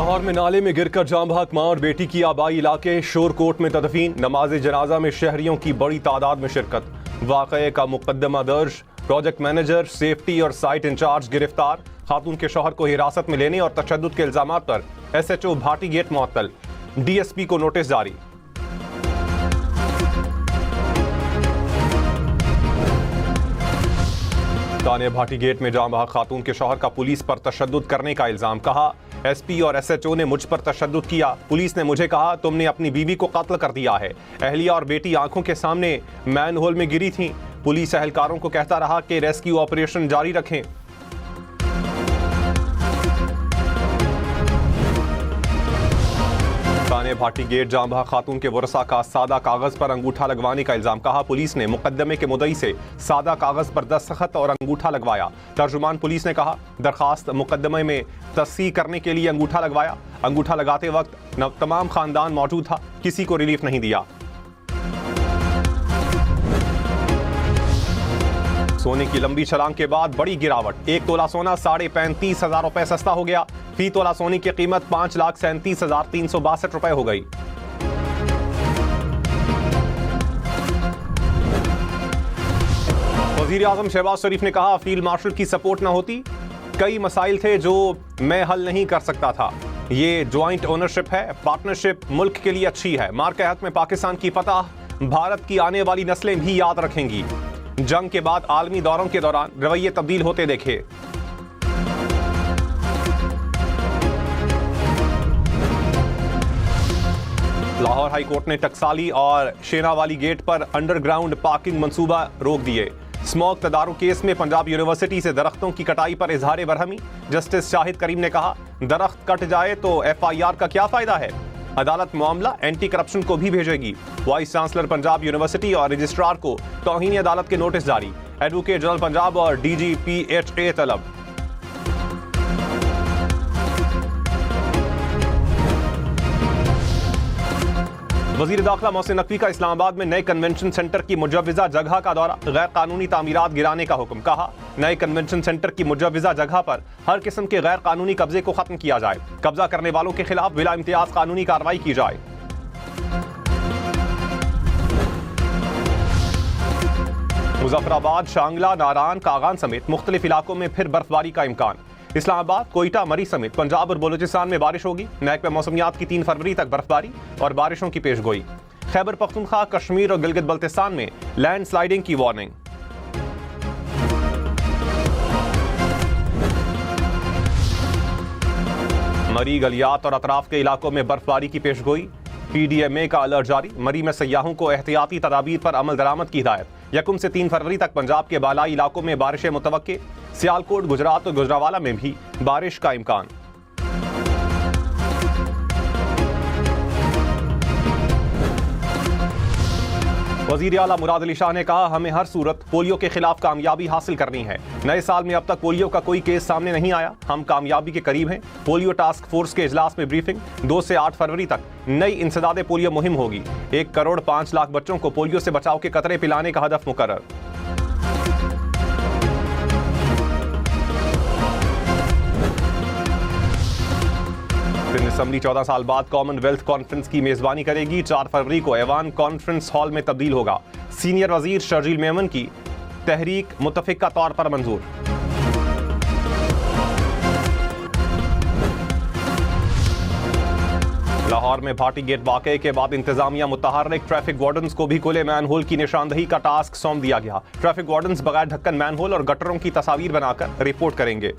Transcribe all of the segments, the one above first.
लाहौर में नाले में गिरकर जाम बहक मां और बेटी की आबाई इलाके शोरकोट में तदफीन। नमाज जनाजा में शहरियों की बड़ी तादाद में शिरकत। वाक़ये का मुकदमा दर्ज। प्रोजेक्ट मैनेजर, सेफ्टी और साइट इंचार्ज गिरफ्तार। खातून के शौहर को हिरासत में लेने और तशद्दुद के इल्जामात पर SHO भाटी गेट मुअत्तल। DSP को नोटिस जारी। थाने भाटी गेट में जाम बहक खातून के शौहर का पुलिस पर तशद्दुद करने का इल्जाम। कहा, SP और SHO ने मुझ पर तशद्दुद किया। पुलिस ने मुझे कहा तुमने अपनी बीवी को कत्ल कर दिया है। अहलिया और बेटी आंखों के सामने मैन होल में गिरी थी। पुलिस एहलकारों को कहता रहा कि रेस्क्यू ऑपरेशन जारी रखें। थाने भाटी गेट जाम बहक खातून के वरसा का सादा कागज पर अंगूठा लगवाने का इल्जाम। कहा, पुलिस ने मुकदमे के मुद्दई से सादा कागज पर दस्तखत और अंगूठा लगवाया। तर्जुमान पुलिस ने कहा, दरखास्त मुकदमे में तस्सीह करने के लिए अंगूठा लगवाया। अंगूठा लगाते वक्त तमाम खानदान मौजूद था, किसी को रिलीफ नहीं दिया। सोने की लंबी छलांग के बाद बड़ी गिरावट। 1 तोला सोना 35,500 रुपए सस्ता हो गया। फी तोला सोने की कीमत 5,37,362 रुपए हो गई। वजीर आजम शहबाज शरीफ ने कहा, फील्ड मार्शल की सपोर्ट न होती कई मसाइल थे जो मैं हल नहीं कर सकता था। ये ज्वाइंट ओनरशिप है, पार्टनरशिप मुल्क के लिए अच्छी है। मार के हक में पाकिस्तान की फतह भारत की आने वाली नस्लें भी याद रखेंगी। जंग के बाद आलमी दौरों के दौरान रवैये तब्दील होते देखे। लाहौर हाई कोर्ट ने टकसाली और शेरावाली गेट पर अंडरग्राउंड पार्किंग मंसूबा रोक दिए। स्मॉग तदारुक केस में पंजाब यूनिवर्सिटी से दरख्तों की कटाई पर इजहार बरहमी। जस्टिस शाहिद करीम ने कहा, दरख्त कट जाए तो FIR का क्या फायदा है। अदालत मामला एंटी करप्शन को भी भेजेगी। वाइस चांसलर पंजाब यूनिवर्सिटी और रजिस्ट्रार को तौहीन अदालत के नोटिस जारी। एडवोकेट जनरल पंजाब और DGPHA तलब। वजीर दाखिला मोहसिन नकवी का इस्लामाबाद में नए कन्वेंशन सेंटर की मुजव्वजा जगह का दौरा। गैर कानूनी तामीरात गिराने का हुक्म। कहा, नए कन्वेंशन सेंटर की मुजव्वजा जगह पर हर किस्म के गैर कानूनी कब्जे को खत्म किया जाए। कब्जा करने वालों के खिलाफ बिला इम्तियाज कानूनी कार्रवाई की जाए। मुजफ्फराबाद, शांगला, नारान, कागान समेत मुख्तलिफ इलाकों में फिर बर्फबारी का इम्कान। इस्लामाबाद, कोयटा, मरी समेत पंजाब और बलूचिस्तान में बारिश होगी। महकमा मौसमियात की 3 फरवरी तक बर्फबारी और बारिशों की पेशगोई। खैबर पख्तूनख्वा, कश्मीर और गिलगित बल्तिस्तान में लैंड स्लाइडिंग की वार्निंग। मरी, गलियात और अतराफ के इलाकों में बर्फबारी की पेशगोई। PDMA का अलर्ट जारी। मरी में सयाहों को एहतियाती तदाबीर पर अमल दरामद की हिदायत। 1 से 3 फरवरी तक पंजाब के बालाई इलाकों में बारिशें मुतवक्के। सियालकोट, गुजरात और गुजरावाला में भी बारिश का इम्कान। वजीर आला मुराद अली शाह ने कहा, हमें हर सूरत पोलियो के खिलाफ कामयाबी हासिल करनी है। नए साल में अब तक पोलियो का कोई केस सामने नहीं आया। हम कामयाबी के करीब हैं। पोलियो टास्क फोर्स के इजलास में ब्रीफिंग। 2 से 8 फरवरी तक नई इंसदादे पोलियो मुहिम होगी। 1 करोड़ 5 लाख बच्चों को पोलियो से बचाव के कतरे पिलाने का हदफ मुकर्रर। सिंध असम्बली 14 साल बाद कॉमनवेल्थ कॉन्फ्रेंस की मेजबानी करेगी। 4 फरवरी को ऐवान कॉन्फ्रेंस हॉल में तब्दील होगा। सीनियर वजीर शर्जील मेमन की तहरीक मुतफिका तौर पर मंजूर। लाहौर में भाटी गेट वाकये के बाद इंतजामिया मुतहर्रिक। ट्रैफिक वार्डन्स को भी खुले मैन होल की निशानदही का टास्क सौंप दिया गया। ट्रैफिक वार्डन्स बगैर ढक्कन मैन होल और गटरों की तस्वीर बनाकर रिपोर्ट करेंगे।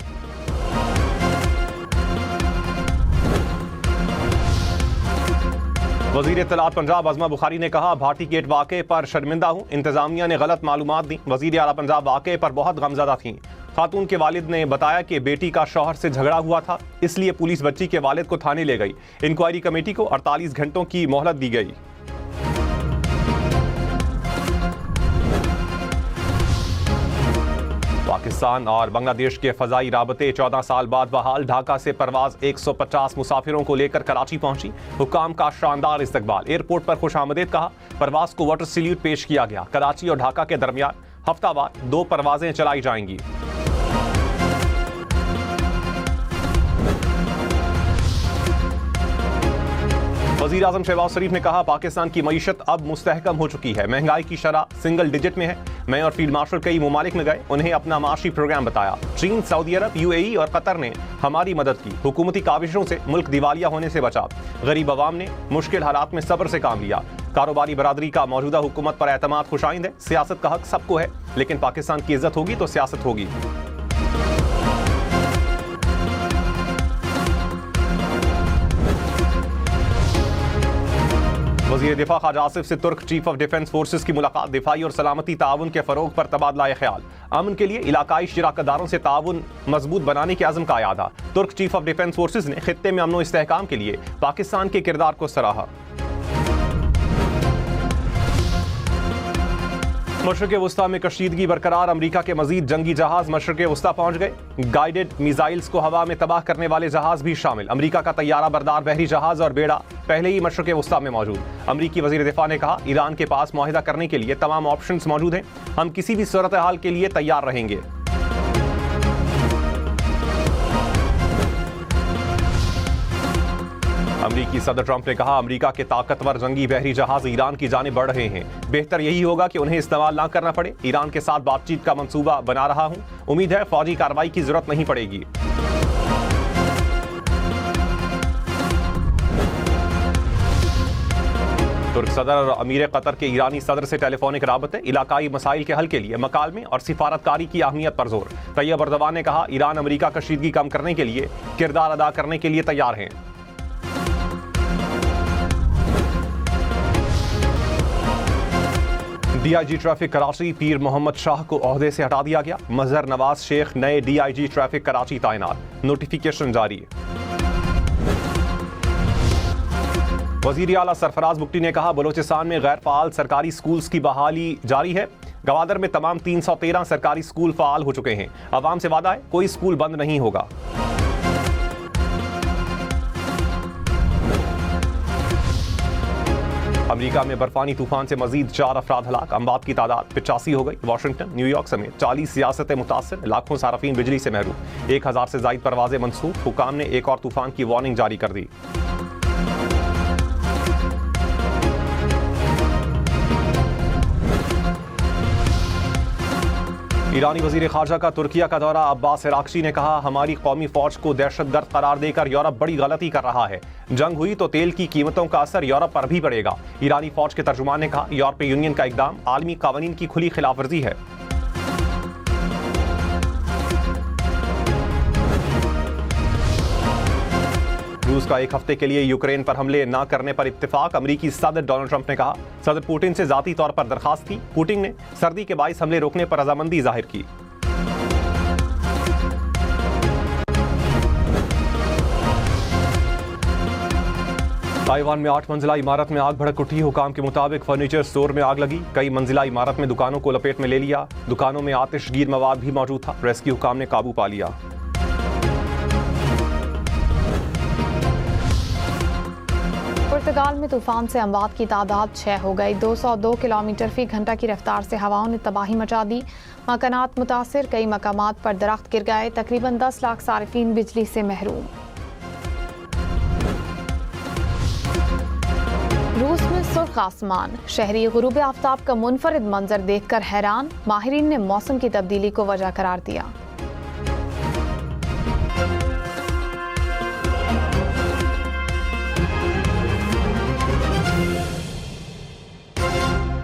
वजीर इत्तलात पंजाब अज़मा बुखारी ने कहा, भाटी गेट वाक़े पर शर्मिंदा हूँ। इंतजामिया ने गलत मालूमात दी। वजीर आला पंजाब वाक़े पर बहुत गमज़दा थीं। खातून के वालिद ने बताया कि बेटी का शौहर से झगड़ा हुआ था, इसलिए पुलिस बच्ची के वालिद को थाने ले गई। इंक्वायरी कमेटी को 48 घंटों की मोहलत दी गई। पाकिस्तान और बांग्लादेश के फ़ज़ाई राबते 14 साल बाद बहाल। ढाका से परवाज 150 मुसाफिरों को लेकर कराची पहुंची। हुकाम का शानदार इस्तकबाल। एयरपोर्ट पर खुशामदीद कहा। परवाज को वाटर सल्यूट पेश किया गया। कराची और ढाका के दरमियान हफ्तावार 2 परवाजें चलाई जाएंगी। वज़ीर आज़म शहबाज शरीफ ने कहा, पाकिस्तान की मईशत अब मुस्तहकम हो चुकी है, महंगाई की शरह सिंगल डिजिट में है। मैं और फील्ड मार्शल कई ममालिक में गए, उन्हें अपना माशी प्रोग्राम बताया। चीन, सऊदी अरब, UAE और कतर ने हमारी मदद की। हुकूमती काविशों से मुल्क दिवालिया होने से बचा। गरीब अवाम ने मुश्किल हालात में सब्र से काम लिया। कारोबारी बरादरी का मौजूदा हुकूमत पर एतमाद खुशाइंद है। सियासत का हक सबको है, लेकिन पाकिस्तान की इज्जत होगी तो सियासत होगी। वज़ीर दिफा ख्वाजा आसिफ से तुर्क चीफ ऑफ डिफेंस फोर्सेस की मुलाकात। दिफाई और सलामती ताउन के फरोग पर तबादला ख्याल। अमन के लिए इलाकाई शराकतदारों से ताउन मजबूत बनाने के अज़्म का यादा। तुर्क चीफ ऑफ डिफेंस फोर्सेस ने खित्ते में अमन व इस्तेहकाम के लिए पाकिस्तान के किरदार को सराहा। मशरिक़ वस्ता में कशीदगी बरकरार। अमरीका के मजीद जंगी जहाज मशरिक़ वस्ता पहुंच गए। गाइडेड मिसाइल्स को हवा में तबाह करने वाले जहाज भी शामिल। अमरीका का तैयारा बरदार बहरी जहाज और बेड़ा पहले ही मशरिक़ वस्ता में मौजूद। अमरीकी वज़ीर दिफा ने कहा, ईरान के पास मुआहिदा करने के लिए तमाम ऑप्शंस मौजूद हैं। हम किसी भी सूरत हाल के लिए तैयार रहेंगे। अमरीकी सदर ट्रंप ने कहा, अमरीका के ताकतवर जंगी बहरी जहाज ईरान की जानिब बढ़ रहे हैं। बेहतर यही होगा कि उन्हें इस्तेमाल ना करना पड़े। ईरान के साथ बातचीत का मंसूबा बना रहा हूं। उम्मीद है फौजी कार्रवाई की जरूरत नहीं पड़ेगी। तुर्क सदर और अमीर कतर के ईरानी सदर से टेलीफोनिक राबते। इलाकाई मसाइल के हल के लिए मकालमे और सिफारतकारी की अहमियत पर जोर। तैयब अर्दवान ने कहा, ईरान अमरीका कशीदगी कम करने के लिए किरदार अदा करने के लिए तैयार हैं। DIG ट्रैफिक कराची पीर मोहम्मद शाह को ओहदे से हटा दिया गया। मजहर नवाज शेख नए DIG ट्रैफिक कराची तैनात। नोटिफिकेशन जारी। वजीर आला सरफराज बुगटी ने कहा, बलोचिस्तान में गैर फाल सरकारी स्कूल्स की बहाली जारी है। गवादर में तमाम 313 सरकारी स्कूल फाल हो चुके हैं। अवाम से वादा है, कोई स्कूल बंद नहीं होगा। अमेरिका में बर्फानी तूफान से मजीद 4 अफराद हलाक। अमवात की तादाद 85 हो गई। वाशिंगटन, न्यूयॉर्क समेत 40 सियासतें मुतासिर। लाखों सार्फिन बिजली से महरूम। 1000 से जायद परवाजें मनसूख। हुकाम ने एक और तूफान की वार्निंग जारी कर दी। ईरानी वजीर खारजा का तुर्किया का दौरा। अब्बास इराक्ची ने कहा, हमारी कौमी फौज को दहशतगर्द करार देकर यूरोप बड़ी गलती कर रहा है। जंग हुई तो तेल की कीमतों का असर यूरोप पर भी पड़ेगा। ईरानी फौज के तर्जुमान ने कहा, यूरोपीय यूनियन का इकदाम आलमी कानून की खुली खिलाफवर्जी है। रूस का एक हफ्ते के लिए यूक्रेन पर हमले न करने पर इत्तेफाक। अमरीकी सदर डोनाल्ड ट्रंप ने कहा, सदर पुतिन से जाती तौर पर दरखास्त की। पुतिन ने सर्दी के बाइस हमले रोकने पर रजामंदी जाहिर की। ताइवान में 8 मंजिला इमारत में आग भड़क उठी। हुकाम के मुताबिक फर्नीचर स्टोर में आग लगी। कई मंजिला इमारत में दुकानों को लपेट में ले लिया। दुकानों में आतिशगीर मवाद भी मौजूद था। रेस्क्यू हुकाम ने काबू पा लिया। पुर्तगाल में तूफान से अमवात की तादाद 6 हो गई। 202 किलोमीटर फी घंटा की रफ्तार से हवाओं ने तबाही मचा दी। मकानात मुतासिर। कई मकामात पर दरख्त गिर गए। तकरीबन 10 लाख सारिफीन बिजली से महरूम। रूस में सुर्ख आसमान। शहरी गुरूब आफ्ताब का मुनफरिद मंजर देखकर हैरान। माहिरीन ने मौसम की तब्दीली को वजह करार दिया।